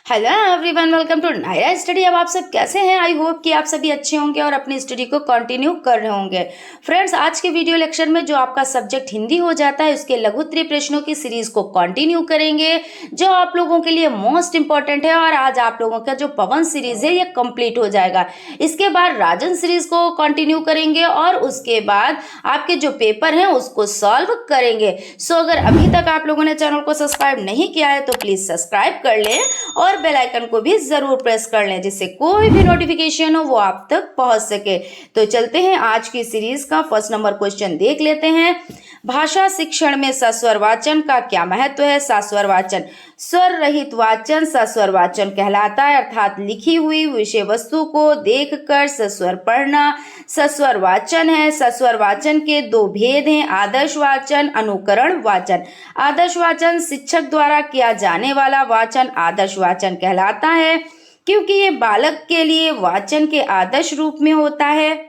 Hello everyone, welcome to Naira study. अब आप सब कैसे हैं? आई होप कि आप सभी अच्छे होंगे और अपनी स्टडी को कंटिन्यू कर रहे होंगे। फ्रेंड्स, आज के वीडियो लेक्चर में जो आपका सब्जेक्ट हिंदी हो जाता है उसके लघु उत्तरीय प्रश्नों की सीरीज को कंटिन्यू करेंगे, जो आप लोगों के लिए मोस्ट इंपॉर्टेंट है। और आज आप लोगों का जो पवन सीरीज है ये कंप्लीट हो जाएगा। इसके बाद राजन सीरीज को कंटिन्यू करेंगे और उसके बाद आपके जो पेपर हैं उसको सॉल्व करेंगे। सो अगर अभी तक आप लोगों ने चैनल को सब्सक्राइब नहीं किया है तो प्लीज सब्सक्राइब कर लें और बेल आइकन को भी जरूर प्रेस कर लें, जिससे कोई भी नोटिफिकेशन हो वो आप तक पहुंच सके। तो चलते हैं आज की सीरीज का फर्स्ट नंबर क्वेश्चन देख लेते हैं। भाषा शिक्षण में सस्वर वाचन का क्या महत्व है? सस्वर वाचन स्वर रहित वाचन सस्वर वाचन कहलाता है, अर्थात लिखी हुई विषय वस्तु को देखकर सस्वर पढ़ना सस्वर वाचन है। सस्वर वाचन के दो भेद हैं, आदर्श वाचन, अनुकरण वाचन। आदर्श वाचन शिक्षक द्वारा किया जाने वाला वाचन आदर्श वाचन कहलाता है, क्योंकि ये बालक के लिए वाचन के आदर्श रूप में होता है।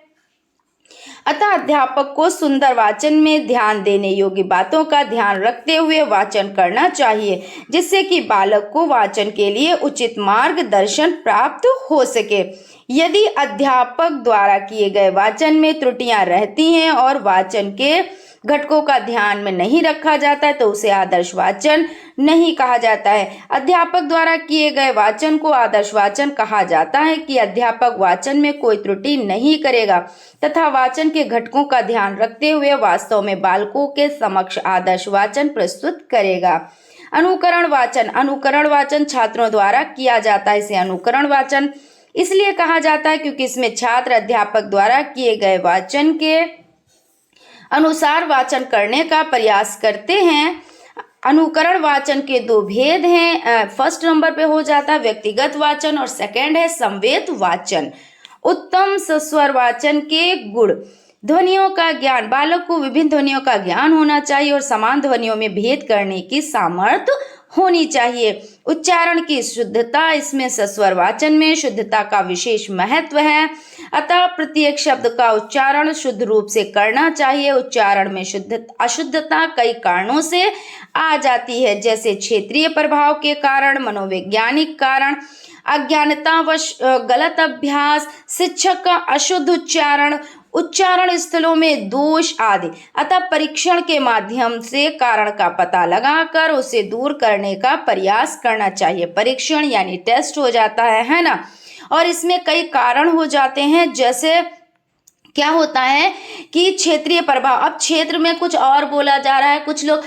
अतः अध्यापक को सुंदर वाचन में ध्यान देने योग्य बातों का ध्यान रखते हुए वाचन करना चाहिए, जिससे कि बालक को वाचन के लिए उचित मार्गदर्शन प्राप्त हो सके। यदि अध्यापक द्वारा किए गए वाचन में त्रुटियां रहती हैं और वाचन के घटकों का ध्यान में नहीं रखा जाता है तो उसे आदर्श वाचन नहीं कहा जाता है। अध्यापक द्वारा किए गए वाचन को आदर्श वाचन कहा जाता है कि अध्यापक वाचन में कोई त्रुटि नहीं करेगा तथा वाचन के घटकों का ध्यान रखते हुए वास्तव में बालकों के समक्ष आदर्श वाचन प्रस्तुत करेगा। अनुकरण वाचन अनुकरण वाचन छात्रों द्वारा किया जाता है। इसे अनुकरण वाचन इसलिए कहा जाता है क्योंकि इसमें छात्र अध्यापक द्वारा किए गए वाचन के अनुसार वाचन करने का प्रयास करते हैं। अनुकरण वाचन के दो भेद हैं। फर्स्ट नंबर पे हो जाता है व्यक्तिगत वाचन और सेकंड है संवेद वाचन। उत्तम सस्वर वाचन के गुण: ध्वनियों का ज्ञान, बालक को विभिन्न ध्वनियों का ज्ञान होना चाहिए और समान ध्वनियों में भेद करने की सामर्थ्य होनी चाहिए। उच्चारण की शुद्धता, इसमें सस्वर वाचन में शुद्धता का विशेष महत्व है, अतः प्रत्येक शब्द का उच्चारण शुद्ध रूप से करना चाहिए। उच्चारण में अशुद्धता कई कारणों से आ जाती है, जैसे क्षेत्रीय प्रभाव के कारण, मनोवैज्ञानिक कारण, अज्ञानतावश गलत अभ्यास, शिक्षक का अशुद्ध उच्चारण, उच्चारण स्थलों में दोष आदि। अतः परीक्षण के माध्यम से कारण का पता लगाकर उसे दूर करने का प्रयास करना चाहिए। परीक्षण यानी टेस्ट हो जाता है ना। और इसमें कई कारण हो जाते हैं, जैसे क्या होता है कि क्षेत्रीय प्रभाव। अब क्षेत्र में कुछ और बोला जा रहा है, कुछ लोग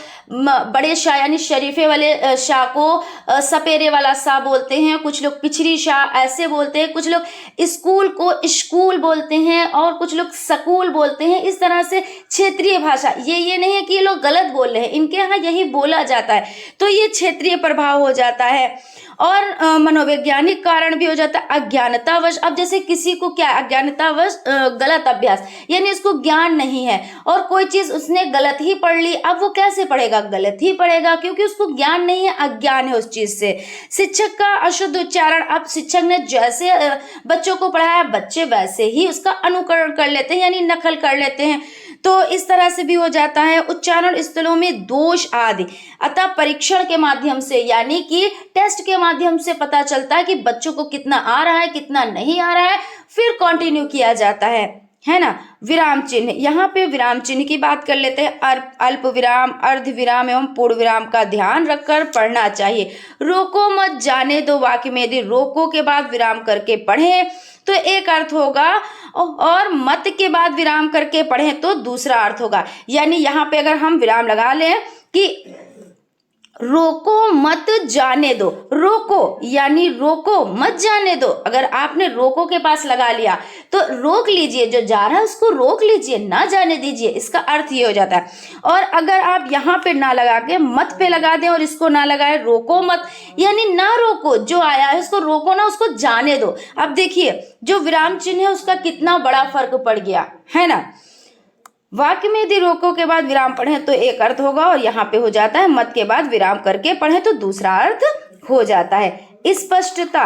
बड़े शाह यानी शरीफे वाले शाह को सपेरे वाला शाह बोलते हैं, कुछ लोग पिछड़ी शाह ऐसे बोलते हैं, कुछ लोग स्कूल को स्कूल बोलते हैं और कुछ लोग स्कूल बोलते हैं। इस तरह से क्षेत्रीय भाषा, ये नहीं है कि ये लोग गलत बोल रहे हैं, इनके यहाँ यही बोला जाता है, तो ये क्षेत्रीय प्रभाव हो जाता है। और मनोवैज्ञानिक कारण भी हो जाता है अज्ञानतावश। अब जैसे किसी को क्या अज्ञानतावश गलत अभ्यास यानी इसको ज्ञान नहीं है और कोई चीज उसने गलत ही पढ़ ली, अब वो कैसे पढ़ेगा? गलत ही पढ़ेगा, क्योंकि उसको ज्ञान नहीं है, अज्ञान है उस चीज से। शिक्षक का अशुद्ध उच्चारण, अब शिक्षक ने जैसे बच्चों को पढ़ाया बच्चे वैसे ही उसका अनुकरण कर लेते हैं यानी नकल कर लेते हैं, तो इस तरह से भी हो जाता है। उच्चारण स्थलों में दोष आदि, अतः परीक्षण के माध्यम से यानी कि टेस्ट के माध्यम से पता चलता है कि बच्चों को कितना आ रहा है कितना नहीं आ रहा है, फिर कंटिन्यू किया जाता है ना। विराम चिन्ह, यहाँ पे विराम चिन्ह की बात कर लेते हैं। अल्प विराम, अर्ध विराम एवं पूर्ण विराम का ध्यान रखकर पढ़ना चाहिए। रोको मत जाने दो वाक्य में यदि रोको के बाद विराम करके पढ़ें तो एक अर्थ होगा और मत के बाद विराम करके पढ़ें तो दूसरा अर्थ होगा। यानी यहाँ पे अगर हम विराम लगा लें कि रोको मत जाने दो, रोको यानी रोको मत जाने दो, अगर आपने रोको के पास लगा लिया तो रोक लीजिए, जो जा रहा है उसको रोक लीजिए, ना जाने दीजिए, इसका अर्थ ये हो जाता है। और अगर आप यहाँ पे ना लगा के मत पे लगा दें और इसको ना लगाए रोको मत यानी ना रोको, जो आया है उसको रोको ना, उसको जाने दो। अब देखिए जो विराम चिन्ह है उसका कितना बड़ा फर्क पड़ गया है ना। वाक्य में यदि रोको के बाद विराम पढ़ें तो एक अर्थ होगा और यहाँ पे हो जाता है मत के बाद विराम करके पढ़ें तो दूसरा अर्थ हो जाता है। स्पष्टता,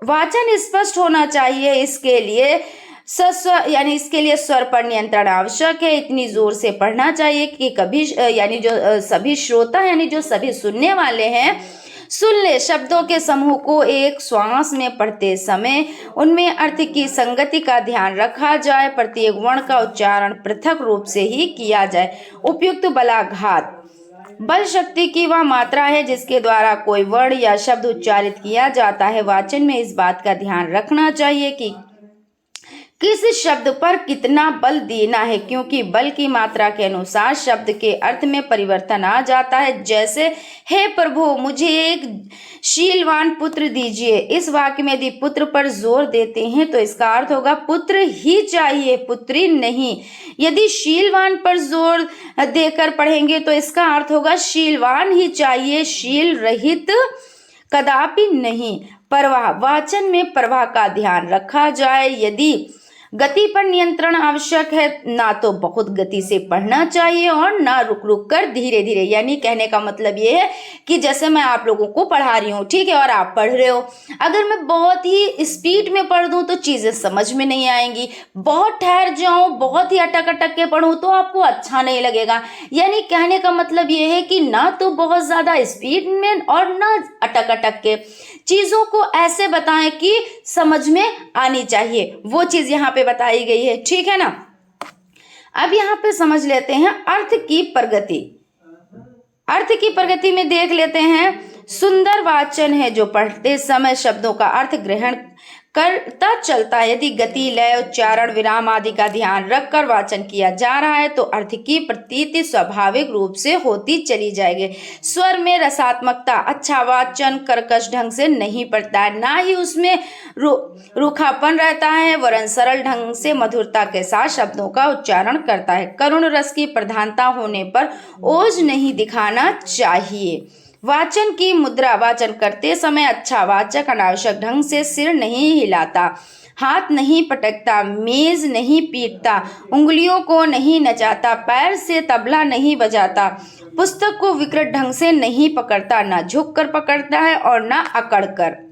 वाचन स्पष्ट होना चाहिए, इसके लिए यानी इसके लिए स्वर पर नियंत्रण आवश्यक है। इतनी जोर से पढ़ना चाहिए कि कभी यानी जो सभी श्रोता यानी जो सभी सुनने वाले हैं सुन ले शब्दों के समूह को एक श्वास में पढ़ते समय उनमें अर्थ की संगति का ध्यान रखा जाए। प्रत्येक वर्ण का उच्चारण पृथक रूप से ही किया जाए। उपयुक्त बलाघात बल शक्ति की वह मात्रा है जिसके द्वारा कोई वर्ण या शब्द उच्चारित किया जाता है। वाचन में इस बात का ध्यान रखना चाहिए कि किस शब्द पर कितना बल देना है, क्योंकि बल की मात्रा के अनुसार शब्द के अर्थ में परिवर्तन आ जाता है। जैसे हे प्रभु मुझे एक शीलवान पुत्र दीजिए। इस वाक्य में यदि पुत्र पर जोर देते हैं तो इसका अर्थ होगा पुत्र ही चाहिए, पुत्री नहीं। यदि शीलवान पर जोर देकर पढ़ेंगे तो इसका अर्थ होगा शीलवान ही चाहिए, शील रहित कदापि नहीं। प्रवाह वाचन में प्रवाह का ध्यान रखा जाए। यदि गति पर नियंत्रण आवश्यक है, ना तो बहुत गति से पढ़ना चाहिए और ना रुक रुक कर धीरे धीरे। यानी कहने का मतलब ये है कि जैसे मैं आप लोगों को पढ़ा रही हूँ, ठीक है, और आप पढ़ रहे हो, अगर मैं बहुत ही स्पीड में पढ़ दूं तो चीजें समझ में नहीं आएंगी। बहुत ठहर जाऊं, बहुत ही अटक अटक के पढ़ूं तो आपको अच्छा नहीं लगेगा। यानी कहने का मतलब ये है कि ना तो बहुत ज्यादा स्पीड में और ना अटक अटक के, चीजों को ऐसे बताएं कि समझ में आनी चाहिए। वो चीज यहाँ पे बताई गई है, ठीक है ना। अब यहाँ पे समझ लेते हैं अर्थ की प्रगति। अर्थ की प्रगति में देख लेते हैं सुंदर वाचन है जो पढ़ते समय शब्दों का अर्थ ग्रहण करता चलता है। यदि गति, लय, उच्चारण, विराम आदि का ध्यान रखकर वाचन किया जा रहा है तो अर्थ की प्रतीति स्वाभाविक रूप से होती चली जाएगी। स्वर में रसात्मकता, अच्छा वाचन कर्कश ढंग से नहीं पढ़ता है, ना ही उसमें रूखापन रहता है, वरन सरल ढंग से मधुरता के साथ शब्दों का उच्चारण करता है। करुण रस की प्रधानता होने पर ओज नहीं दिखाना चाहिए। वाचन की मुद्रा, वाचन करते समय अच्छा वाचक अनावश्यक ढंग से सिर नहीं हिलाता, हाथ नहीं पटकता, मेज नहीं पीटता, उंगलियों को नहीं नचाता, पैर से तबला नहीं बजाता, पुस्तक को विकृत ढंग से नहीं पकड़ता, ना झुक कर पकड़ता है और ना अकड़ कर।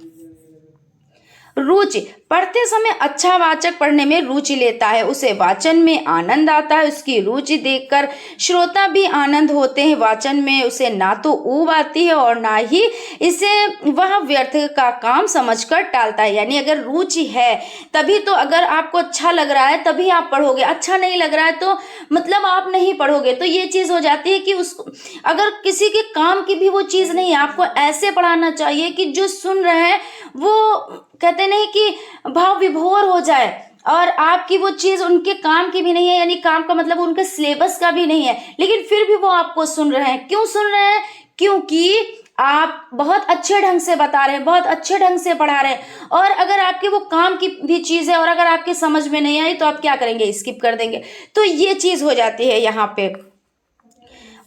रुचि, पढ़ते समय अच्छा वाचक पढ़ने में रुचि लेता है, उसे वाचन में आनंद आता है। उसकी रुचि देखकर श्रोता भी आनंद होते हैं। वाचन में उसे ना तो ऊब आती है और ना ही इसे वह व्यर्थ का काम समझकर टालता है। यानी अगर रुचि है तभी तो, अगर आपको अच्छा लग रहा है तभी आप पढ़ोगे, अच्छा नहीं लग रहा है तो मतलब आप नहीं पढ़ोगे। तो ये चीज हो जाती है कि उसको अगर किसी के काम की भी वो चीज नहीं है, आपको ऐसे पढ़ाना चाहिए कि जो सुन रहे हैं वो कहते नहीं कि भाव विभोर हो जाए और आपकी वो चीज उनके काम की भी नहीं है, यानी काम का मतलब उनके सिलेबस का भी नहीं है, लेकिन फिर भी वो आपको सुन रहे हैं। क्यों सुन रहे हैं? क्योंकि आप बहुत अच्छे ढंग से बता रहे हैं, बहुत अच्छे ढंग से पढ़ा रहे हैं। और अगर आपके वो काम की भी चीज है और अगर आपके समझ में नहीं आई तो आप क्या करेंगे? स्किप कर देंगे। तो ये चीज हो जाती है यहाँ पे।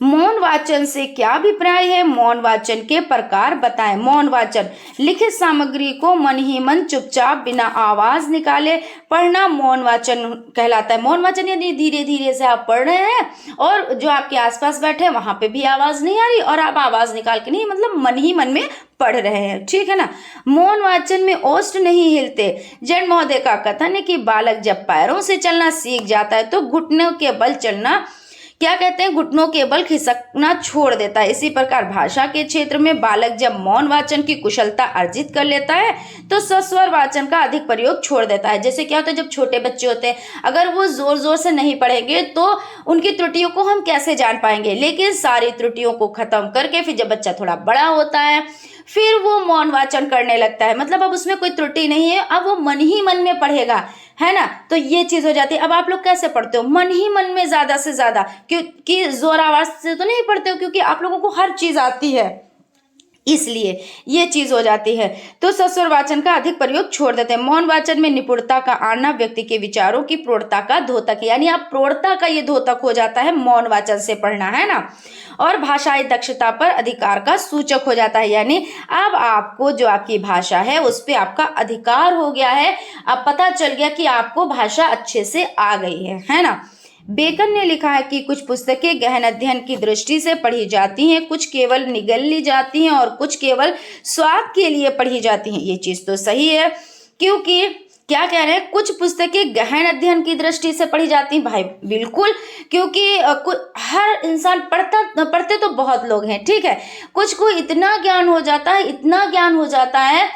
मौन वाचन से क्या अभिप्राय है? मौन वाचन के प्रकार बताएं। मौन वाचन, लिखित सामग्री को मन ही मन चुपचाप बिना आवाज निकाले पढ़ना मौन वाचन कहलाता है। मौन वाचन यानी धीरे धीरे से आप पढ़ रहे हैं और जो आपके आसपास बैठे हैं वहां पे भी आवाज नहीं आ रही और आप आवाज निकाल के नहीं, मतलब मन ही मन में पढ़ रहे हैं, ठीक है ना। मौन वाचन में ओष्ठ नहीं हिलते। जैन महोदय का कथन है कि बालक जब पैरों से चलना सीख जाता है तो घुटनों के बल चलना, क्या कहते हैं, घुटनों के बल खिसकना छोड़ देता है। इसी प्रकार भाषा के क्षेत्र में बालक जब मौन वाचन की कुशलता अर्जित कर लेता है तो सस्वर वाचन का अधिक प्रयोग छोड़ देता है। जैसे क्या होता है, जब छोटे बच्चे होते हैं अगर वो जोर जोर से नहीं पढ़ेंगे तो उनकी त्रुटियों को हम कैसे जान पाएंगे, लेकिन सारी त्रुटियों को खत्म करके फिर जब बच्चा थोड़ा बड़ा होता है फिर वो मौन वाचन करने लगता है, मतलब अब उसमें कोई त्रुटि नहीं है, अब वो मन ही मन में पढ़ेगा, है ना। तो ये चीज हो जाती है। अब आप लोग कैसे पढ़ते हो? मन ही मन में ज्यादा से ज्यादा, क्योंकि जोर आवाज से तो नहीं पढ़ते हो, क्योंकि आप लोगों को हर चीज आती है, इसलिए ये चीज हो जाती है। तो सस्वर वाचन का अधिक प्रयोग छोड़ देते हैं। मौन वाचन में निपुणता का आना व्यक्ति के विचारों की प्रौढ़ता का द्योतक, यानी आप प्रौढ़ता का ये द्योतक हो जाता है मौन वाचन से पढ़ना, है ना। और भाषाई दक्षता पर अधिकार का सूचक हो जाता है, यानी अब आपको जो आपकी भाषा है उस पर आपका अधिकार हो गया है, अब पता चल गया कि आपको भाषा अच्छे से आ गई है ना। बेकन ने लिखा है कि कुछ पुस्तकें गहन अध्ययन की दृष्टि से पढ़ी जाती हैं, कुछ केवल निगल ली जाती हैं और कुछ केवल स्वाद के लिए पढ़ी जाती हैं। ये चीज तो सही है, क्योंकि क्या कह रहे हैं, कुछ पुस्तकें गहन अध्ययन की दृष्टि से पढ़ी जाती हैं। भाई बिल्कुल, क्योंकि हर इंसान पढ़ते तो बहुत लोग हैं, ठीक है। कुछ को इतना ज्ञान हो जाता है, इतना ज्ञान हो जाता है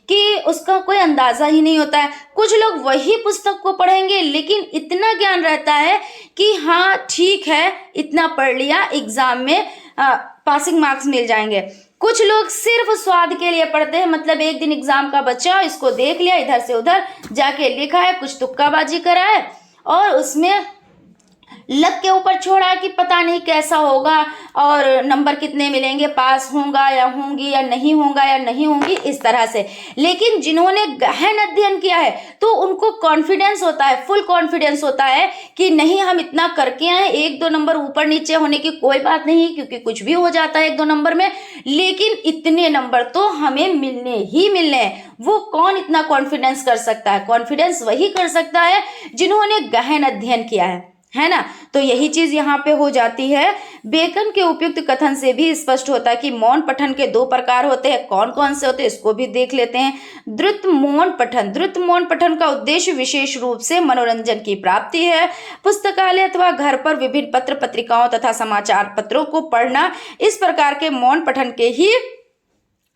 कि उसका कोई अंदाजा ही नहीं होता है। कुछ लोग वही पुस्तक को पढ़ेंगे लेकिन इतना ज्ञान रहता है कि हाँ ठीक है, इतना पढ़ लिया, एग्जाम में पासिंग मार्क्स मिल जाएंगे। कुछ लोग सिर्फ स्वाद के लिए पढ़ते हैं, मतलब एक दिन एग्जाम का बच्चा इसको देख लिया, इधर से उधर जाके लिखा है, कुछ तुक्काबाजी करा है और उसमें लक के ऊपर छोड़ा है कि पता नहीं कैसा होगा और नंबर कितने मिलेंगे, पास होगा या होंगी या नहीं होगा या नहीं होंगी, इस तरह से। लेकिन जिन्होंने गहन अध्ययन किया है तो उनको कॉन्फिडेंस होता है, फुल कॉन्फिडेंस होता है कि नहीं, हम इतना करके आए, 1-2 नंबर ऊपर नीचे होने की कोई बात नहीं, क्योंकि कुछ भी हो जाता है 1-2 नंबर में, लेकिन इतने नंबर तो हमें मिलने ही मिलने हैं। वो कौन इतना कॉन्फिडेंस कर सकता है? कॉन्फिडेंस वही कर सकता है जिन्होंने गहन अध्ययन किया है ना। तो यही चीज यहाँ पे हो जाती है। बेकन के उपयुक्त कथन से भी स्पष्ट होता है कि मौन पठन के 2 प्रकार होते हैं। कौन कौन से होते हैं इसको भी देख लेते हैं। द्रुत मौन पठन। द्रुत मौन पठन का उद्देश्य विशेष रूप से मनोरंजन की प्राप्ति है। पुस्तकालय अथवा घर पर विभिन्न पत्र पत्रिकाओं तथा समाचार पत्रों को पढ़ना इस प्रकार के मौन पठन के ही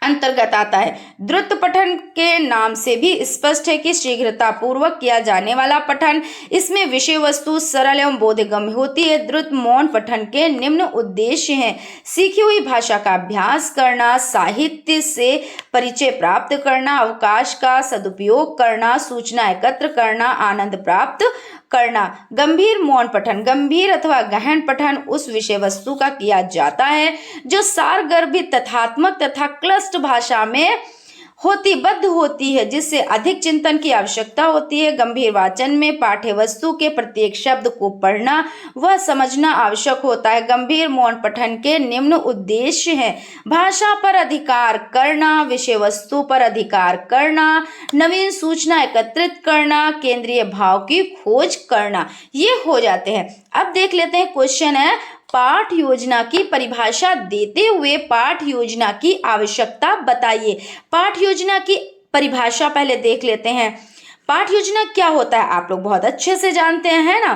अंतर्गत आता है। द्रुत पठन के नाम से भी स्पष्ट है कि शीघ्रता पूर्वक किया जाने वाला पठन। इसमें विषय वस्तु सरल एवं बोधगम्य होती है। द्रुत मौन पठन के निम्न उद्देश्य हैं: सीखी हुई भाषा का अभ्यास करना, साहित्य से परिचय प्राप्त करना, अवकाश का सदुपयोग करना, सूचना एकत्र करना, आनंद प्राप्त करना। गंभीर मौन पठन। गंभीर अथवा गहन पठन उस विषय वस्तु का किया जाता है जो सारगर्भित, तथात्मक तथा क्लिष्ट भाषा में बद्ध होती है, जिससे अधिक चिंतन की आवश्यकता होती है। गंभीर वाचन में पाठ्य वस्तु के प्रत्येक शब्द को पढ़ना व समझना आवश्यक होता है। गंभीर मौन पठन के निम्न उद्देश्य हैं: भाषा पर अधिकार करना, विषय वस्तु पर अधिकार करना, नवीन सूचना एकत्रित करना, केंद्रीय भाव की खोज करना। ये हो जाते हैं। अब देख लेते हैं, क्वेश्चन है, पाठ योजना की परिभाषा देते हुए पाठ योजना की आवश्यकता बताइए। पाठ योजना की परिभाषा पहले देख लेते हैं। पाठ योजना क्या होता है आप लोग बहुत अच्छे से जानते हैं, है ना।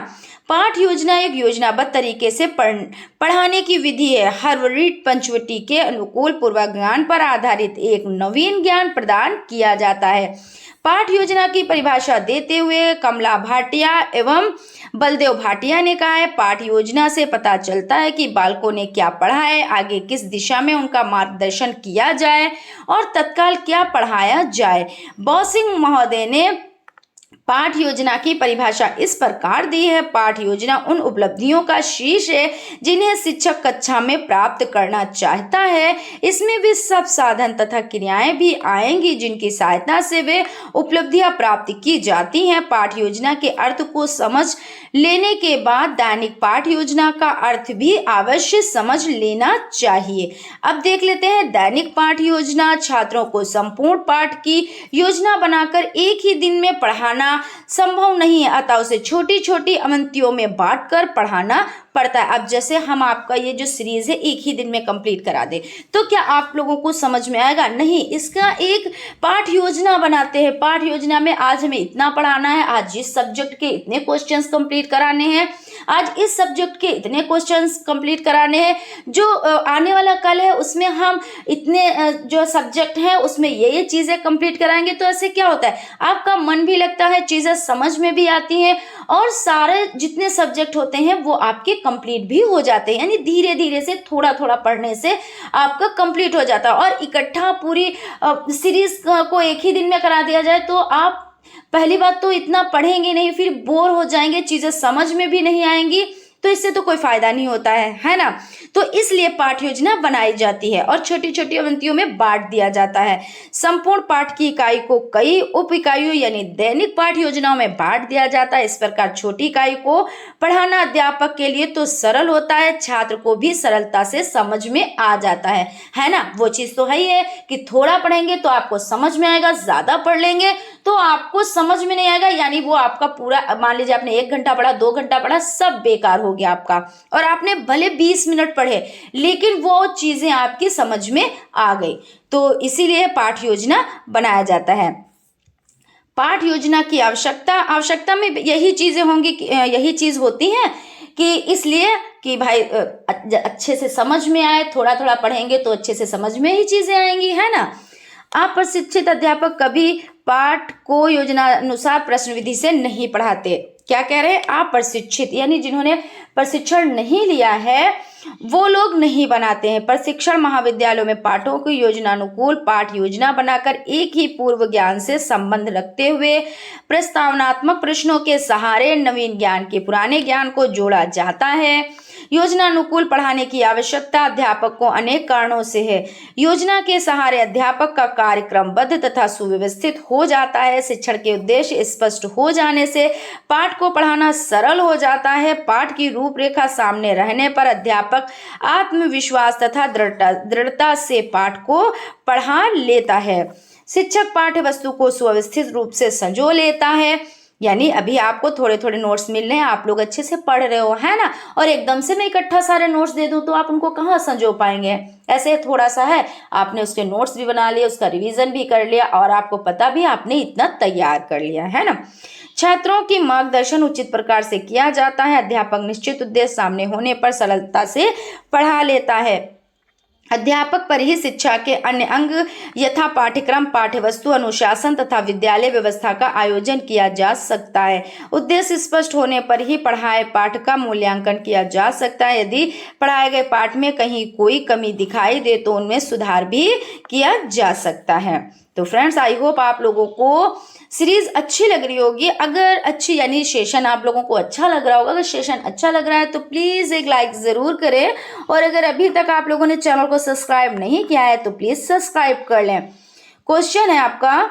पाठ योजना एक योजनाबद्ध तरीके से पढ़ाने की विधि है। हार्वर्ड पंचवटी के अनुकूल पूर्वाज्ञान पर आधारित एक नवीन ज्ञान प्रदान किया जाता है। पाठ योजना की परिभाषा देते हुए कमला भाटिया एवं बलदेव भाटिया ने कहा है, पाठ योजना से पता चलता है कि बालकों ने क्या पढ़ा है, आगे किस दिशा में उनका मार्गदर्शन किया जाए और तत्काल क्या पढ़ाया जाए। बॉसिंग महोदय ने पाठ योजना की परिभाषा इस प्रकार दी है: पाठ योजना उन उपलब्धियों का शीर्ष है जिन्हें शिक्षक कक्षा में प्राप्त करना चाहता है। इसमें वे सब साधन तथा क्रियाएं भी आएंगी जिनकी सहायता से वे उपलब्धियां प्राप्त की जाती हैं। पाठ योजना के अर्थ को समझ लेने के बाद दैनिक पाठ योजना का अर्थ भी अवश्य समझ लेना चाहिए। अब देख लेते हैं, दैनिक पाठ योजना छात्रों को संपूर्ण पाठ की योजना बनाकर एक ही दिन में पढ़ाना संभव नहीं है, अतः उसे छोटी छोटी अवंतियों में बांटकर पढ़ाना पड़ता है। अब जैसे हम आपका ये जो सीरीज है एक ही दिन में कंप्लीट करा दे तो क्या आप लोगों को समझ में आएगा? नहीं, इसका एक पाठ योजना बनाते हैं। पाठ योजना में आज हमें इतना पढ़ाना है, आज इस सब्जेक्ट के इतने क्वेश्चंस कंप्लीट कराने हैं, आज इस सब्जेक्ट के इतने क्वेश्चंस कंप्लीट कराने हैं, जो आने वाला कल है उसमें हम इतने जो सब्जेक्ट है उसमें ये चीजें कंप्लीट कराएंगे। तो ऐसे क्या होता है, आपका मन भी लगता है, चीजें समझ में भी आती हैं और सारे जितने सब्जेक्ट होते हैं वो आपके कंप्लीट भी हो जाते हैं। यानी धीरे धीरे से थोड़ा थोड़ा पढ़ने से आपका कंप्लीट हो जाता है। और इकट्ठा पूरी सीरीज को एक ही दिन में करा दिया जाए तो आप पहली बात तो इतना पढ़ेंगे नहीं, फिर बोर हो जाएंगे, चीजें समझ में भी नहीं आएंगी, तो इससे तो कोई फायदा नहीं होता है ना। तो इसलिए पाठ योजना बनाई जाती है और छोटी छोटी अवंतियों में बांट दिया जाता है। संपूर्ण पाठ की इकाई को कई उप इकाइयों यानी दैनिक पाठ योजनाओं में बांट दिया जाता है। इस प्रकार छोटी इकाई को पढ़ाना अध्यापक के लिए तो सरल होता है, छात्र को भी सरलता से समझ में आ जाता है ना। वो चीज तो है ही है कि थोड़ा पढ़ेंगे तो आपको समझ में आएगा, ज्यादा पढ़ लेंगे तो आपको समझ में नहीं आएगा, यानी वो आपका पूरा, मान लीजिए आपने 1 घंटा पढ़ा, 2 घंटा पढ़ा, सब बेकार हो गया आपका। और आपने भले 20 मिनट पढ़े लेकिन वो चीजें आपकी समझ में आ गई। तो इसीलिए पाठ योजना बनाया जाता है। पाठ योजना की आवश्यकता में यही चीजें होंगी, यही चीज होती है कि इसलिए कि भाई अच्छे से समझ में आए, थोड़ा थोड़ा पढ़ेंगे तो अच्छे से समझ में ही चीजें आएंगी, है ना। अप्रशिक्षित अध्यापक कभी पाठ को योजनानुसार प्रश्न विधि से नहीं पढ़ाते। क्या कह रहे हैं? अप्रशिक्षित यानी जिन्होंने प्रशिक्षण नहीं लिया है वो लोग नहीं बनाते हैं। प्रशिक्षण महाविद्यालयों में पाठों की योजनानुकूल पाठ योजना बनाकर एक ही पूर्व ज्ञान से संबंध रखते हुए प्रस्तावनात्मक प्रश्नों के सहारे नवीन ज्ञान के पुराने ज्ञान को जोड़ा जाता है। योजनानुकूल पढ़ाने की आवश्यकता अध्यापक को अनेक कारणों से है। योजना के सहारे अध्यापक का कार्यक्रमबद्ध तथा सुव्यवस्थित हो जाता है। शिक्षण के उद्देश्य स्पष्ट हो जाने से पाठ को पढ़ाना सरल हो जाता है। पाठ की रूपरेखा सामने रहने पर अध्यापक आत्मविश्वास तथा दृढ़ता से पाठ को पढ़ा लेता है। शिक्षक पाठ्य वस्तु को सुव्यवस्थित रूप से संजो लेता है। यानी अभी आपको थोड़े थोड़े नोट्स मिल रहे हैं, आप लोग अच्छे से पढ़ रहे हो, है ना, और एकदम से मैं इकट्ठा सारे नोट्स दे दूं तो आप उनको कहाँ संजो पाएंगे। ऐसे थोड़ा सा है, आपने उसके नोट्स भी बना लिए, उसका रिवीजन भी कर लिया और आपको पता भी आपने इतना तैयार कर लिया, है ना। छात्रों की मार्गदर्शन उचित प्रकार से किया जाता है। अध्यापक निश्चित उद्देश्य सामने होने पर सरलता से पढ़ा लेता है। अध्यापक पर ही शिक्षा के अन्य अंग यथा पाठ्यक्रम, पाठ्यवस्तु, अनुशासन तथा विद्यालय व्यवस्था का आयोजन किया जा सकता है। उद्देश्य स्पष्ट होने पर ही पढ़ाए पाठ का मूल्यांकन किया जा सकता है। यदि पढ़ाए गए पाठ में कहीं कोई कमी दिखाई दे तो उनमें सुधार भी किया जा सकता है। तो फ्रेंड्स, आई होप आप लोगों को सीरीज अच्छी लग रही होगी। अगर अच्छी यानी सेशन आप लोगों को अच्छा लग रहा होगा, अगर सेशन अच्छा लग रहा है तो प्लीज एक लाइक जरूर करें, और अगर अभी तक आप लोगों ने चैनल को सब्सक्राइब नहीं किया है तो प्लीज सब्सक्राइब कर लें। क्वेश्चन है आपका,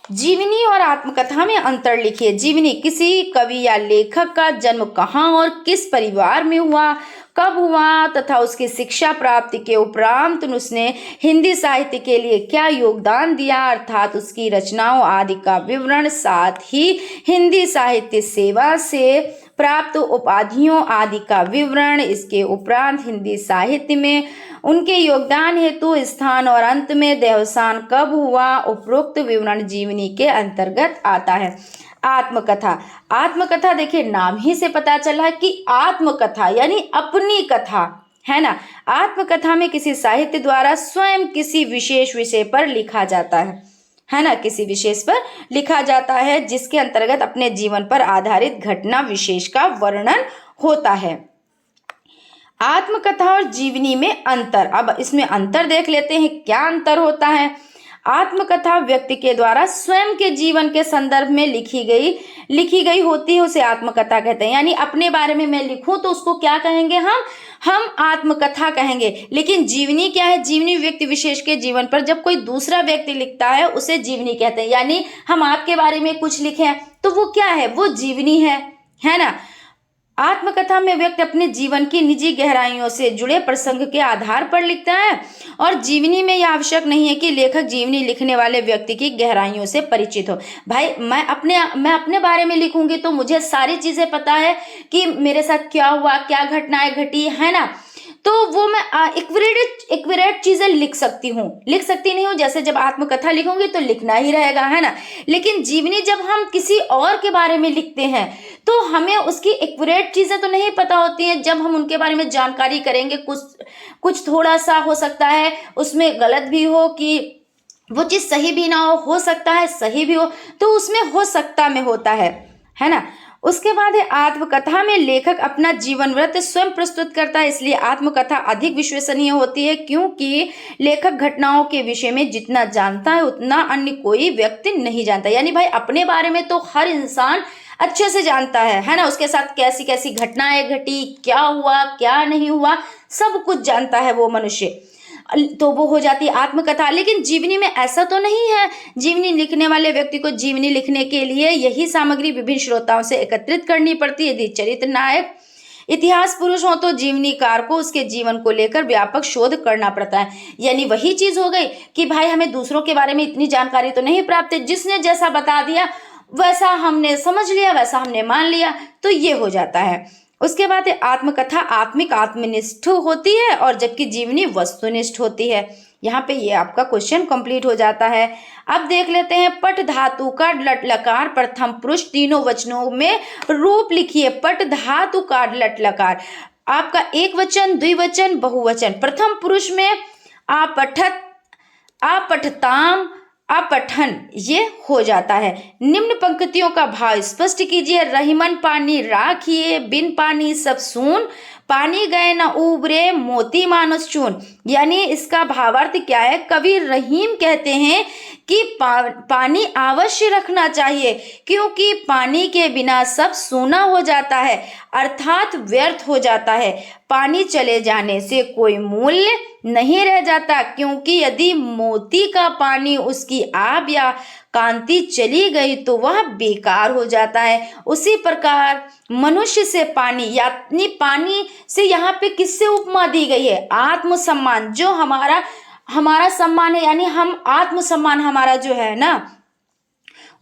जीवनी और आत्मकथा में अंतर लिखिए। जीवनी किसी कवि या लेखक का जन्म कहाँ और किस परिवार में हुआ, कब हुआ तथा उसकी शिक्षा प्राप्ति के उपरांत उसने हिंदी साहित्य के लिए क्या योगदान दिया, अर्थात उसकी रचनाओं आदि का विवरण, साथ ही हिंदी साहित्य सेवा से प्राप्त उपाधियों आदि का विवरण। इसके उपरांत हिंदी साहित्य में उनके योगदान हेतु स्थान और अंत में देहावसान कब हुआ, उपरोक्त विवरण जीवनी के अंतर्गत आता है। आत्मकथा, आत्मकथा देखिए नाम ही से पता चला है कि आत्मकथा यानी अपनी कथा, है ना। आत्मकथा में किसी साहित्य द्वारा स्वयं किसी विशेष विषय पर लिखा जाता है ना, किसी विशेष पर लिखा जाता है जिसके अंतर्गत अपने जीवन पर आधारित घटना विशेष का वर्णन होता है। आत्मकथा और जीवनी में अंतर, अब इसमें अंतर देख लेते हैं, क्या अंतर होता है। आत्मकथा व्यक्ति के द्वारा स्वयं के जीवन के संदर्भ में लिखी गई होती है, उसे आत्मकथा कहते हैं। यानी अपने बारे में मैं लिखूं तो उसको क्या कहेंगे हम आत्मकथा कहेंगे। लेकिन जीवनी क्या है? जीवनी व्यक्ति विशेष के जीवन पर जब कोई दूसरा व्यक्ति लिखता है उसे जीवनी कहते हैं। यानी हम आपके बारे में कुछ लिखे तो वो क्या है? वो जीवनी है ना। आत्मकथा में व्यक्ति अपने जीवन की निजी गहराइयों से जुड़े प्रसंग के आधार पर लिखता है, और जीवनी में यह आवश्यक नहीं है कि लेखक जीवनी लिखने वाले व्यक्ति की गहराइयों से परिचित हो। भाई मैं अपने बारे में लिखूंगी तो मुझे सारी चीजें पता है कि मेरे साथ क्या हुआ, क्या घटनाएं घटी, है ना। तो वो मैं एक्यूरेट चीजें लिख सकती नहीं हूँ। जैसे जब आत्मकथा लिखूंगी तो लिखना ही रहेगा, है ना। लेकिन जीवनी जब हम किसी और के बारे में लिखते हैं तो हमें उसकी एक्यूरेट चीजें तो नहीं पता होती हैं। जब हम उनके बारे में जानकारी करेंगे, कुछ थोड़ा सा हो सकता है उसमें गलत भी हो, कि वो चीज सही भी ना हो सकता है सही भी हो, तो उसमें हो सकता में होता है ना। उसके बाद है आत्मकथा में लेखक अपना जीवन वृत्त स्वयं प्रस्तुत करता है, इसलिए आत्मकथा अधिक विश्वसनीय होती है, क्योंकि लेखक घटनाओं के विषय में जितना जानता है उतना अन्य कोई व्यक्ति नहीं जानता। यानी भाई अपने बारे में तो हर इंसान अच्छे से जानता है ना। उसके साथ कैसी कैसी घटनाएं घटी, क्या हुआ क्या नहीं हुआ, सब कुछ जानता है वो मनुष्य, तो वो हो जाती है आत्मकथा। लेकिन जीवनी में ऐसा तो नहीं है। जीवनी लिखने वाले व्यक्ति को जीवनी लिखने के लिए यही सामग्री विभिन्न स्रोतों से एकत्रित करनी पड़ती है। यदि चरित्र नायक इतिहास पुरुष हो तो जीवनीकार को उसके जीवन को लेकर व्यापक शोध करना पड़ता है। यानी वही चीज हो गई कि भाई हमें दूसरों के बारे में इतनी जानकारी तो नहीं प्राप्त है, जिसने जैसा बता दिया वैसा हमने समझ लिया, वैसा हमने मान लिया, तो ये हो जाता है। उसके बाद आत्मकथा आत्मिक आत्मनिष्ठ होती है, और जबकि जीवनी वस्तुनिष्ठ होती है। यहाँ पे ये आपका क्वेश्चन कंप्लीट हो जाता है। अब देख लेते हैं पट धातु का लट लकार प्रथम पुरुष तीनों वचनों में रूप लिखिए। पट धातु का लट लकार आपका एक वचन, द्विवचन, बहुवचन। प्रथम पुरुष में आपठत, आपठताम, अपठन ये हो जाता है। निम्न पंक्तियों का भाव स्पष्ट कीजिए। रहीमन पानी राखिए, बिन पानी सब सून, पानी गए न उबरे मोती मानुस चून। यानी इसका भावार्थ क्या है? कवि रहीम कहते हैं कि पानी अवश्य रखना चाहिए, क्योंकि पानी के बिना सब सूना हो जाता है, अर्थात व्यर्थ हो जाता है। पानी चले जाने से कोई मूल्य नहीं रह जाता, क्योंकि यदि मोती का पानी उसकी आब या कांति चली गई तो वह बेकार हो जाता है। उसी प्रकार मनुष्य से पानी, यानी पानी से यहाँ पे किससे उपमा दी गई है? आत्मसम्मान, जो हमारा सम्मान है, यानी हम आत्मसम्मान हमारा जो है ना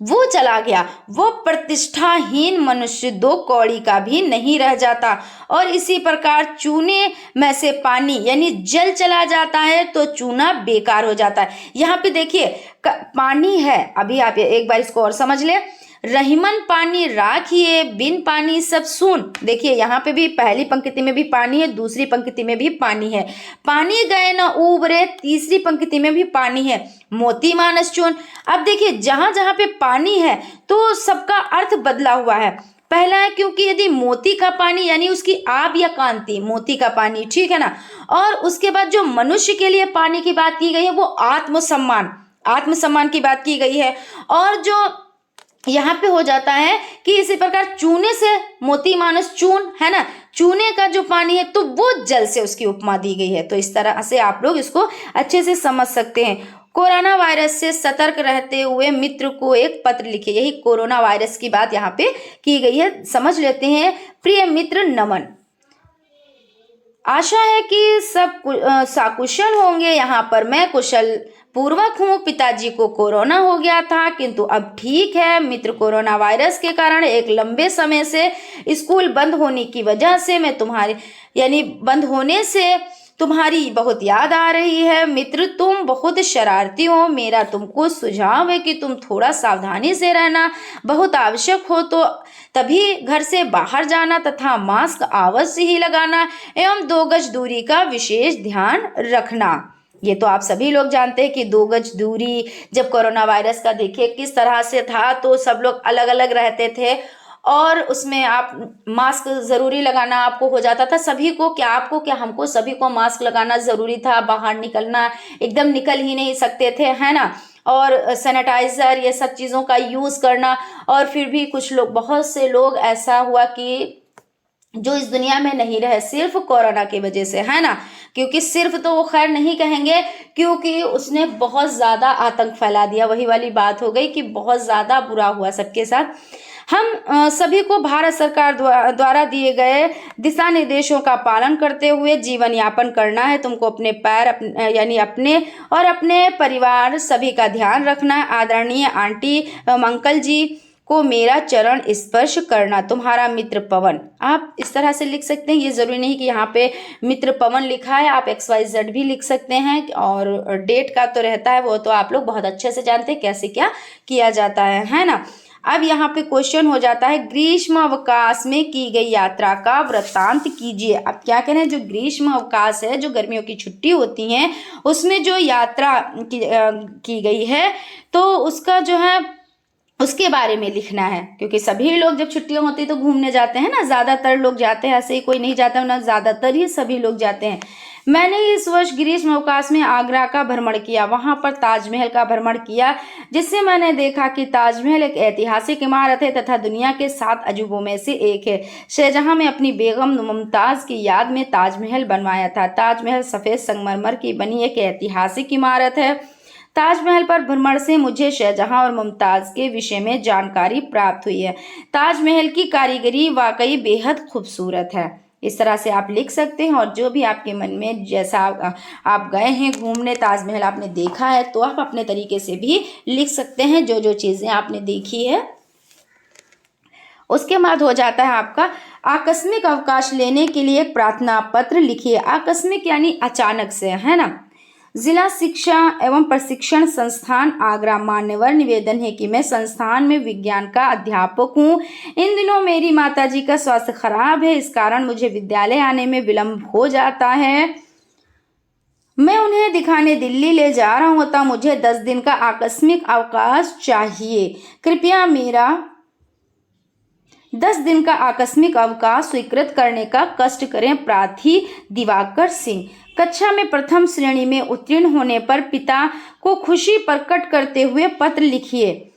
वो चला गया। वो प्रतिष्ठाहीन मनुष्य दो कौड़ी का भी नहीं रह जाता। और इसी प्रकार चूने में से पानी यानी जल चला जाता है तो चूना बेकार हो जाता है। यहाँ पे देखिए पानी है, अभी आप एक बार इसको और समझ ले। रहीमन पानी राखिए, बिन पानी सब सून। देखिए यहाँ पे भी पहली पंक्ति में भी पानी है, दूसरी पंक्ति में भी पानी है। पानी गए न उबरे, तीसरी पंक्ति में भी पानी है। मोती मानस चून। अब देखिए जहां जहां पे पानी है तो सबका अर्थ बदला हुआ है। पहला है क्योंकि यदि मोती का पानी यानी उसकी आब या कांति, मोती का पानी, ठीक है ना। और उसके बाद जो मनुष्य के लिए पानी की बात की गई है वो आत्मसम्मान, आत्मसम्मान की बात की गई है। और जो यहाँ पे हो जाता है कि इसी प्रकार चूने से मोती मानस चून, है ना। चूने का जो पानी है तो वो जल से उसकी उपमा दी गई है। तो इस तरह से आप लोग इसको अच्छे से समझ सकते हैं। कोरोना वायरस से सतर्क रहते हुए मित्र को एक पत्र लिखे। यही कोरोना वायरस की बात यहाँ पे की गई है, समझ लेते हैं। प्रिय मित्र नमन, आशा है कि सब सकुशल होंगे। यहाँ पर मैं कुशल पूर्वक हूँ। पिताजी को कोरोना हो गया था किंतु अब ठीक है। मित्र, कोरोना वायरस के कारण एक लंबे समय से स्कूल बंद होने की वजह से मैं बंद होने से तुम्हारी बहुत याद आ रही है। मित्र, तुम बहुत शरारती हो। मेरा तुमको सुझाव है कि तुम थोड़ा सावधानी से रहना, बहुत आवश्यक हो तो तभी घर से बाहर जाना तथा मास्क अवश्य ही लगाना एवं 2 गज दूरी का विशेष ध्यान रखना। ये तो आप सभी लोग जानते हैं कि 2 गज दूरी जब कोरोना वायरस का देखिए किस तरह से था, तो सब लोग अलग अलग रहते थे और उसमें आप मास्क जरूरी लगाना आपको हो जाता था। सभी को क्या, आपको क्या, हमको सभी को मास्क लगाना जरूरी था। बाहर निकलना एकदम निकल ही नहीं सकते थे, है ना। और सैनिटाइजर ये सब चीज़ों का यूज़ करना। और फिर भी कुछ लोग, बहुत से लोग ऐसा हुआ कि जो इस दुनिया में नहीं रहे सिर्फ कोरोना की वजह से, है ना। क्योंकि सिर्फ तो वो खैर नहीं कहेंगे, क्योंकि उसने बहुत ज़्यादा आतंक फैला दिया। वही वाली बात हो गई कि बहुत ज़्यादा बुरा हुआ सबके साथ। हम सभी को भारत सरकार द्वारा दिए गए दिशा निर्देशों का पालन करते हुए जीवन यापन करना है। तुमको अपने यानी अपने और अपने परिवार सभी का ध्यान रखना है। आदरणीय आंटी अंकल जी को मेरा चरण स्पर्श करना, तुम्हारा मित्र पवन। आप इस तरह से लिख सकते हैं। ये जरूरी नहीं कि यहाँ पे मित्र पवन लिखा है, आप XYZ भी लिख सकते हैं। और डेट का तो रहता है, वो तो आप लोग बहुत अच्छे से जानते हैं कैसे क्या किया जाता है ना। अब यहाँ पे क्वेश्चन हो जाता है, ग्रीष्म अवकाश में की गई यात्रा का वृत्तांत कीजिए। अब क्या कह रहे हैं, जो ग्रीष्म अवकाश है, जो गर्मियों की छुट्टी होती हैं, उसमें जो यात्रा की गई है तो उसका जो है उसके बारे में लिखना है। क्योंकि सभी लोग जब छुट्टियां होती है तो घूमने जाते हैं ना, ज़्यादातर लोग जाते हैं, ऐसे ही कोई नहीं जाता ना, ज़्यादातर ही सभी लोग जाते हैं। मैंने इस वर्ष ग्रीष्म अवकाश में आगरा का भ्रमण किया, वहां पर ताजमहल का भ्रमण किया, जिससे मैंने देखा कि ताजमहल एक ऐतिहासिक इमारत है तथा दुनिया के 7 अजूबों में से एक है। शाहजहां ने अपनी बेगम मुमताज़ की याद में ताजमहल बनवाया था। ताजमहल सफ़ेद संगमरमर की बनी एक ऐतिहासिक इमारत है। ताजमहल पर भ्रमण से मुझे शाहजहां और मुमताज़ के विषय में जानकारी प्राप्त हुई है। ताजमहल की कारीगरी वाकई बेहद खूबसूरत है। इस तरह से आप लिख सकते हैं। और जो भी आपके मन में, जैसा आप गए हैं घूमने, ताजमहल आपने देखा है, तो आप अपने तरीके से भी लिख सकते हैं जो जो चीज़ें आपने देखी है। उसके बाद हो जाता है आपका आकस्मिक अवकाश लेने के लिए एक प्रार्थना पत्र लिखिए। आकस्मिक यानी अचानक से, है ना। जिला शिक्षा एवं प्रशिक्षण संस्थान आगरा। मान्यवर निवेदन है कि मैं संस्थान में विज्ञान का अध्यापक हूँ। इन दिनों मेरी माताजी का स्वास्थ्य खराब है, इस कारण मुझे विद्यालय आने में विलंब हो जाता है। मैं उन्हें दिखाने दिल्ली ले जा रहा हूँ, तब मुझे 10 दिन का आकस्मिक अवकाश चाहिए। कृपया मेरा 10 दिन का आकस्मिक अवकाश स्वीकृत करने का कष्ट करें। प्रार्थी दिवाकर सिंह। कक्षा में प्रथम श्रेणी में उत्तीर्ण होने पर पिता को खुशी प्रकट करते हुए पत्र लिखिए।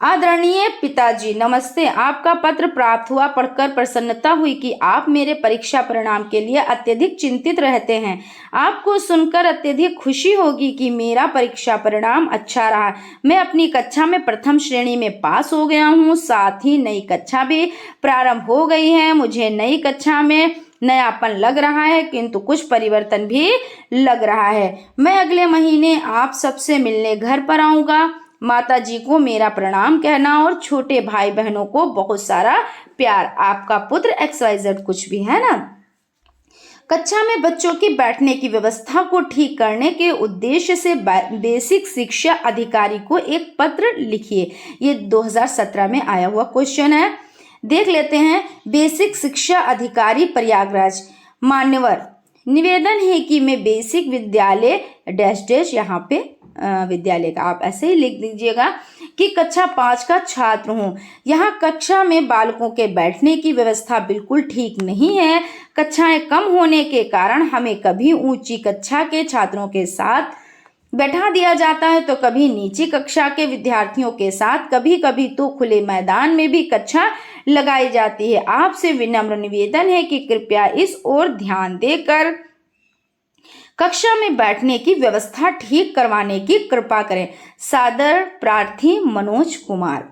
आदरणीय पिताजी, नमस्ते। आपका पत्र प्राप्त हुआ, पढ़कर प्रसन्नता हुई कि आप मेरे परीक्षा परिणाम के लिए अत्यधिक चिंतित रहते हैं। आपको सुनकर अत्यधिक खुशी होगी कि मेरा परीक्षा परिणाम अच्छा रहा। मैं अपनी कक्षा में प्रथम श्रेणी में पास हो गया हूँ। साथ ही नई कक्षा भी प्रारंभ हो गई है। मुझे नई कक्षा में नयापन लग रहा है, किंतु कुछ परिवर्तन भी लग रहा है। मैं अगले महीने आप सबसे मिलने घर पर आऊँगा। माता जी को मेरा प्रणाम कहना और छोटे भाई बहनों को बहुत सारा प्यार। आपका पुत्र XYZ। कुछ भी है ना। कक्षा में बच्चों की बैठने की व्यवस्था को ठीक करने के उद्देश्य से बेसिक शिक्षा अधिकारी को एक पत्र लिखिए। ये 2017 में आया हुआ क्वेश्चन है, देख लेते हैं। बेसिक शिक्षा अधिकारी प्रयागराज। मान्यवर निवेदन है कि मैं बेसिक विद्यालय डैश डैश, यहाँ पे विद्यालय का आप ऐसे ही लिख दीजिएगा कि कक्षा 5 का छात्र हूँ। यहाँ कक्षा में बालकों के बैठने की व्यवस्था बिल्कुल ठीक नहीं है। कक्षाएं कम होने के कारण हमें कभी ऊंची कक्षा के छात्रों के साथ बैठा दिया जाता है, तो कभी नीची कक्षा के विद्यार्थियों के साथ, कभी कभी तो खुले मैदान में भी कक्षा लगाई जाती है। आपसे विनम्र निवेदन है कि कृपया इस ओर ध्यान देकर कक्षा में बैठने की व्यवस्था ठीक करवाने की कृपा करें। सादर प्रार्थी मनोज कुमार।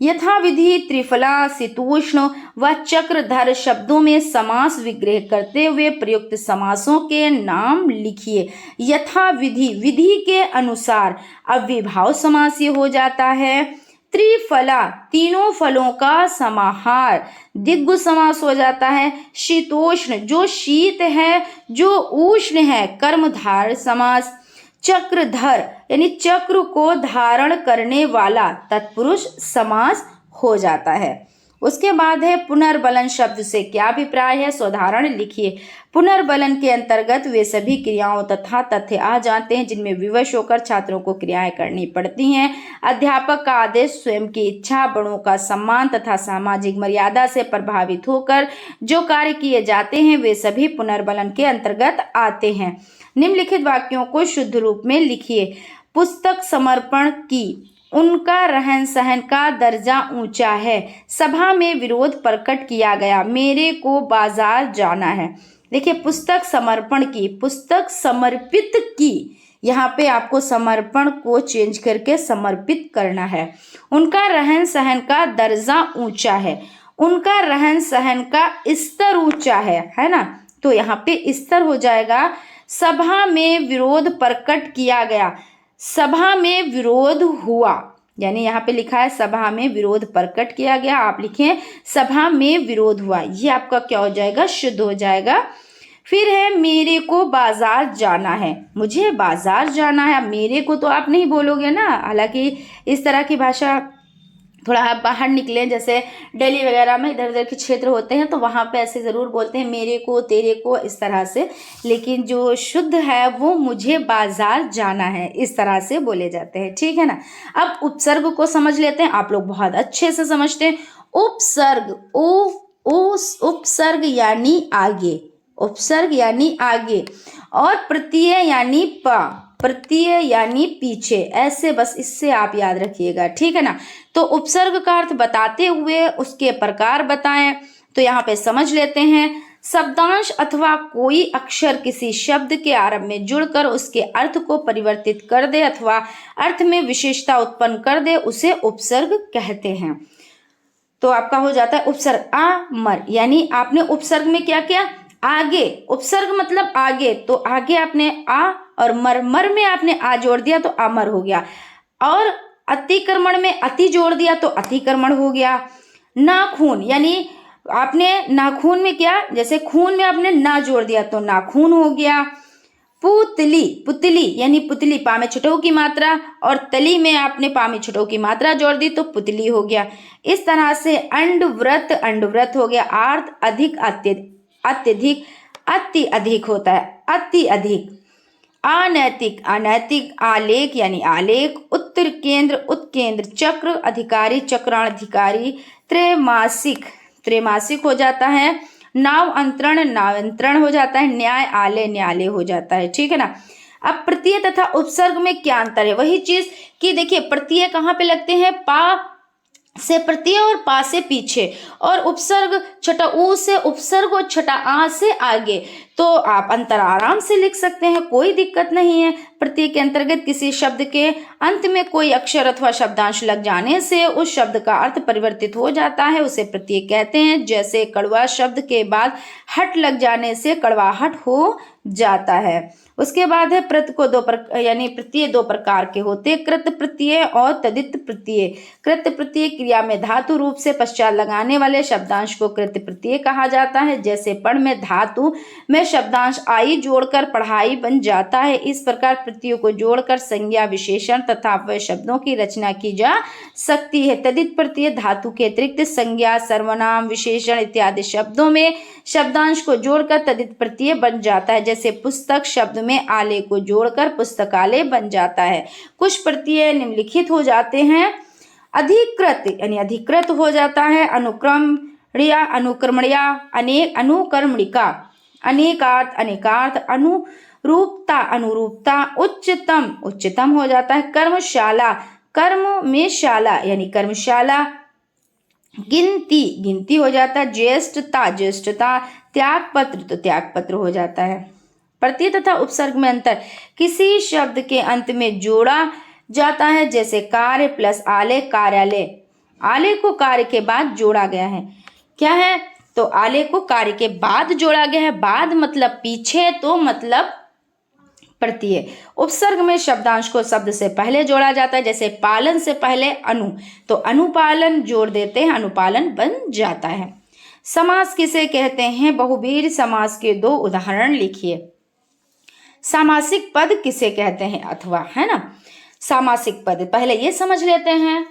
यथाविधि त्रिफला, शीतोष्ण व चक्रधर शब्दों में समास विग्रह करते हुए प्रयुक्त समासों के नाम लिखिए। यथाविधि, विधि के अनुसार। अव्ययभाव समास ये हो जाता है। त्रिफला, तीनों फलों का समाहार। दिग्गु समास हो जाता है। शीतोष्ण, जो शीत है जो उष्ण है। कर्मधार समास। चक्रधर, यानी चक्र को धारण करने वाला तत्पुरुष समास हो जाता है। उसके बाद है पुनर्बलन शब्द से क्या अभिप्राय है, सोदाहरण लिखिए। पुनर्बलन के अंतर्गत वे सभी क्रियाओं तथा तथ्य आ जाते हैं जिनमें विवश होकर छात्रों को क्रियाएं करनी पड़ती हैं। अध्यापक का आदेश, स्वयं की इच्छा, बड़ों का सम्मान तथा सामाजिक मर्यादा से प्रभावित होकर जो कार्य किए जाते हैं वे सभी पुनर्बलन के अंतर्गत आते हैं। निम्नलिखित वाक्यों को शुद्ध रूप में लिखिए। पुस्तक समर्पण की, उनका रहन सहन का दर्जा ऊंचा है। सभा में विरोध प्रकट किया गया। मेरे को बाजार जाना है। देखिए, पुस्तक समर्पण की, पुस्तक समर्पित की, यहाँ पे आपको समर्पण को चेंज करके समर्पित करना है। उनका रहन सहन का दर्जा ऊंचा है। उनका रहन सहन का स्तर ऊंचा है ना, तो यहाँ पे स्तर हो जाएगा। सभा में विरोध प्रकट किया गया। सभा में विरोध हुआ, यानी यहाँ पे लिखा है सभा में विरोध प्रकट किया गया, आप लिखें सभा में विरोध हुआ। ये आपका क्या हो जाएगा, शुद्ध हो जाएगा। फिर है मेरे को बाजार जाना है। मुझे बाजार जाना है। मेरे को तो आप नहीं बोलोगे ना, हालांकि इस तरह की भाषा थोड़ा आप बाहर निकलें, जैसे दिल्ली वगैरह में इधर उधर के क्षेत्र होते हैं तो वहाँ पे ऐसे ज़रूर बोलते हैं मेरे को, तेरे को, इस तरह से। लेकिन जो शुद्ध है वो मुझे बाजार जाना है, इस तरह से बोले जाते हैं, ठीक है ना। अब उपसर्ग को समझ लेते हैं, आप लोग बहुत अच्छे से समझते हैं। उपसर्ग, उपसर्ग यानी आगे, उपसर्ग यानी आगे, और प्रत्यय यानी प्रत्यय यानी पीछे, ऐसे बस इससे आप याद रखिएगा, ठीक है ना। तो उपसर्ग का अर्थ बताते हुए उसके प्रकार बताएं, तो यहाँ पे समझ लेते हैं। शब्दांश अथवा कोई अक्षर किसी शब्द के आरंभ में जुड़कर उसके अर्थ को परिवर्तित कर दे अथवा अर्थ में विशेषता उत्पन्न कर दे, उसे उपसर्ग कहते हैं। तो आपका हो जाता है उपसर्ग। अमर, यानी आपने उपसर्ग में क्या किया, आगे। उपसर्ग मतलब आगे, तो आगे आपने आ और मर में आपने आ जोड़ दिया तो अमर हो गया। और अतिक्रमण में अति जोड़ दिया तो अतिक्रमण हो गया। नाखून, यानी आपने नाखून में क्या, जैसे खून में आपने ना जोड़ दिया तो नाखून हो गया। पुतली, पुतली यानी पुतली, पा में छुटऊ की मात्रा और तली में आपने पा में छुटऊ की मात्रा जोड़ दी तो पुतली हो गया। इस तरह से अंडव्रत, अंडव्रत हो गया। आर्त, अधिक, अत्यधिक, अति अधिक होता है, अति अधिक। अनैतिक, अनैतिक। आलेख यानी आलेख। उत्तर केंद्र, उत्केंद्र। चक्र, अधिकारी, चक्राधिकारी। त्रैमासिक, त्रैमासिक हो जाता है। नाव अंतरण, नावंतरण हो जाता है। न्याय आलय, न्यायालय हो जाता है। ठीक है ना। अब प्रत्यय तथा उपसर्ग में क्या अंतर है? वही चीज कि देखिए प्रत्यय कहाँ पे लगते हैं? पा से प्रत्यय और पा से पीछे, और उपसर्ग छठा ऊ से उपसर्ग और छठा आ से आगे। तो आप अंतर आराम से लिख सकते हैं, कोई दिक्कत नहीं है। प्रत्यय के अंतर्गत किसी शब्द के अंत में कोई अक्षर अथवा शब्दांश लग जाने से उस शब्द का अर्थ परिवर्तित हो जाता है, उसे प्रत्यय कहते हैं। जैसे कड़वा शब्द के बाद हट लग जाने से कड़वाहट हो जाता है। उसके बाद है प्रत को यानी प्रत्यय दो प्रकार के होते हैं, कृत प्रत्यय और तदित प्रत्यय। कृत प्रत्यय क्रिया में धातु रूप से पश्चात लगाने वाले शब्दांश को कृत प्रत्यय कहा जाता है। जैसे पढ़ में धातु में शब्दांश आई जोड़कर पढ़ाई बन जाता है। इस प्रकार प्रत्ययों को जोड़कर संज्ञा, विशेषण तथा अव्यय शब्दों की रचना की जा सकती है। तदित प्रत्यय धातु के अतिरिक्त संज्ञा, सर्वनाम, विशेषण इत्यादि शब्दों में शब्दांश को जोड़कर तदित प्रत्यय बन जाता है। जैसे पुस्तक शब्द में आले को जोड़कर पुस्तकालय बन जाता है। कुछ प्रत्यय निम्नलिखित हो जाते हैं। अधिकृत यानी अधिकृत हो जाता है। अनुक्रमणिया, अनुक्रमणिया, अनेक, अनुक्रमणिका, अनेकार्थ, अनेकार्थ, अनुरूपता, अनुरूपता, उच्चतम, उच्चतम हो जाता है। कर्मशाला, कर्म में शाला यानी कर्मशाला। गिनती, गिनती हो जाता है। ज्येष्ठता, ज्येष्ठता। त्यागपत्र, तो त्यागपत्र हो जाता है। प्रत्यय तथा उपसर्ग में अंतर, किसी शब्द के अंत में जोड़ा जाता है। जैसे कार्य प्लस आलय, कार्यालय। आलय को कार्य के बाद जोड़ा गया है। क्या है? तो आलय को कार्य के बाद जोड़ा गया है। बाद मतलब पीछे, तो मतलब प्रत्यय। उपसर्ग में शब्दांश को शब्द से पहले जोड़ा जाता है। जैसे पालन से पहले अनु, तो अनुपालन जोड़ देते हैं, अनुपालन बन जाता है। समास किसे कहते हैं? बहुवीर समास के दो उदाहरण लिखिए। सामासिक पद किसे कहते हैं? अथवा, है ना। सामासिक पद पहले ये समझ लेते हैं।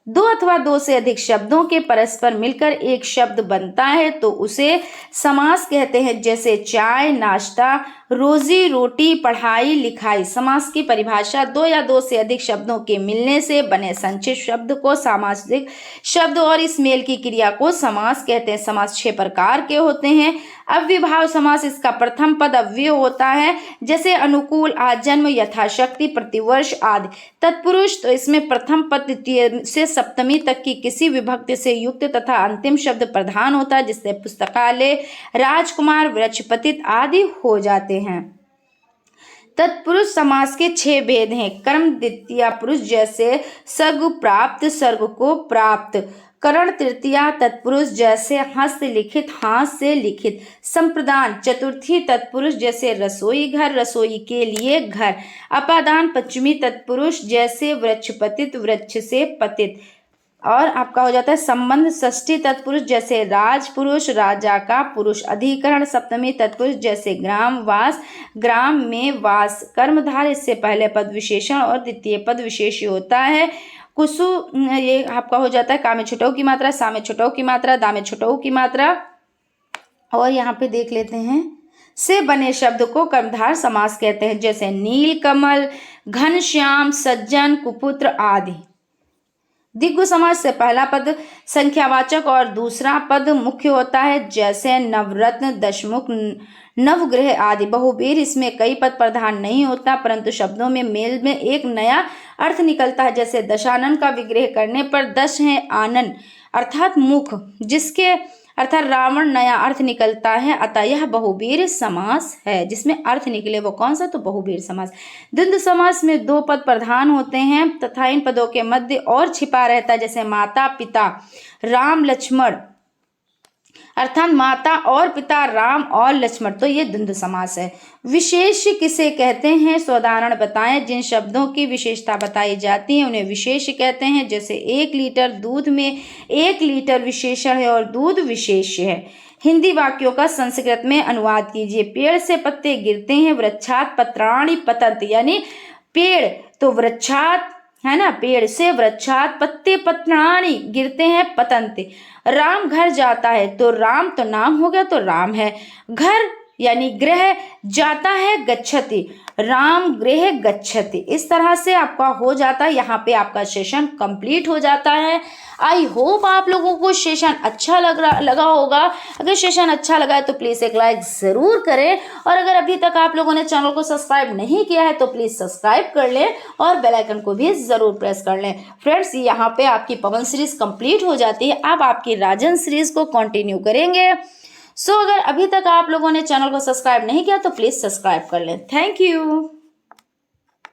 दो अथवा दो से अधिक शब्दों के परस्पर मिलकर एक शब्द बनता है तो उसे समास कहते हैं। जैसे चाय, नाश्ता, रोजी रोटी, पढ़ाई, लिखाई। समास की परिभाषा, दो या दो से अधिक शब्दों के मिलने से बने संक्षिप्त शब्द को सामासिक शब्द और इस मेल की क्रिया को समास कहते हैं। समास 6 प्रकार के होते हैं। अव्ययभाव समास, इसका प्रथम पद अव्यय होता है। जैसे अनुकूल, आजन्म, यथाशक्ति, प्रतिवर्ष आदि। तत्पुरुष, तो इसमें प्रथम पद द्वितीय से सप्तमी तक की किसी विभक्ति से युक्त तथा अंतिम शब्द प्रधान होता है, जिससे पुस्तकालय, राजकुमार, वृक्षपतित आदि हो जाते हैं। तत्पुरुष समास के 6 भेद हैं। कर्म द्वितीया पुरुष, जैसे सर्ग प्राप्त, सर्ग को प्राप्त। करण तृतीया तत्पुरुष, जैसे हस्त लिखित, हाथ से लिखित। संप्रदान चतुर्थी तत्पुरुष, जैसे रसोई घर, रसोई के लिए घर। अपादान पंचमी तत्पुरुष, जैसे वृक्षपतित, वृक्ष से पतित। और आपका हो जाता है संबंध षष्ठी तत्पुरुष, जैसे राजपुरुष, राजा का पुरुष। अधिकरण सप्तमी तत्पुरुष, जैसे ग्राम वास, ग्राम में वास। कर्मधार, इससे पहले पद विशेषण और द्वितीय पद विशेष होता है। कुसु, ये आपका हो जाता है का में छुटऊ की मात्रा, सा में छुटऊ की मात्रा, दा में छुटऊ की मात्रा। और यहाँ पे देख लेते हैं, से बने शब्द को कर्मधार समास कहते हैं। जैसे नील कमल, घनश्याम, सज्जन, कुपुत्र आदि। दिग्गु समास से पहला पद संख्यावाचक और दूसरा पद मुख्य होता है। जैसे नवरत्न, दशमुख, नवग्रह आदि। बहुवीर, इसमें कई पद प्रधान नहीं होता परंतु शब्दों में मेल में एक नया अर्थ निकलता है। जैसे दशानन का विग्रह करने पर दश है आनन अर्थात मुख, जिसके अर्थात रावण नया अर्थ निकलता है, अतः यह बहुवीर समास है। जिसमें अर्थ निकले वो कौन सा? तो बहुवीर समास। द्वंद्व समास में 2 पद प्रधान होते हैं तथा इन पदों के मध्य और छिपा रहता है। जैसे माता पिता, राम लक्ष्मण, अर्थात माता और पिता राम और लक्ष्मण, तो ये द्वंद्व समास है। विशेष किसे कहते हैं? उदाहरण बताएं। जिन शब्दों की विशेषता बताई जाती है उन्हें विशेष कहते हैं। जैसे 1 लीटर दूध में 1 लीटर विशेषण है और दूध विशेष है। हिंदी वाक्यों का संस्कृत में अनुवाद कीजिए। पेड़ से पत्ते गिरते हैं, वृक्षात पत्राणि पतन्ति, यानी पेड़ तो वृक्षात है ना, पेड़ से वृक्षात पत्ते पत्राणि गिरते हैं पतन्ति। राम घर जाता है, तो राम तो नाम हो गया तो राम है। घर यानी गृह, जाता है गच्छति, राम गृह गच्छति। इस तरह से आपका हो जाता है, यहाँ पे आपका सेशन कंप्लीट हो जाता है। आई होप आप लोगों को सेशन अच्छा लगा होगा। अगर सेशन अच्छा लगा है तो प्लीज़ एक लाइक ज़रूर करें, और अगर अभी तक आप लोगों ने चैनल को सब्सक्राइब नहीं किया है तो प्लीज़ सब्सक्राइब कर लें और बेल आइकन को भी ज़रूर प्रेस कर लें। फ्रेंड्स, यहाँ पे आपकी पवन सीरीज कंप्लीट हो जाती है। अब आपकी राजन सीरीज को कंटिन्यू करेंगे। अगर अभी तक आप लोगों ने चैनल को सब्सक्राइब नहीं किया तो प्लीज़ सब्सक्राइब कर लें। Thank you.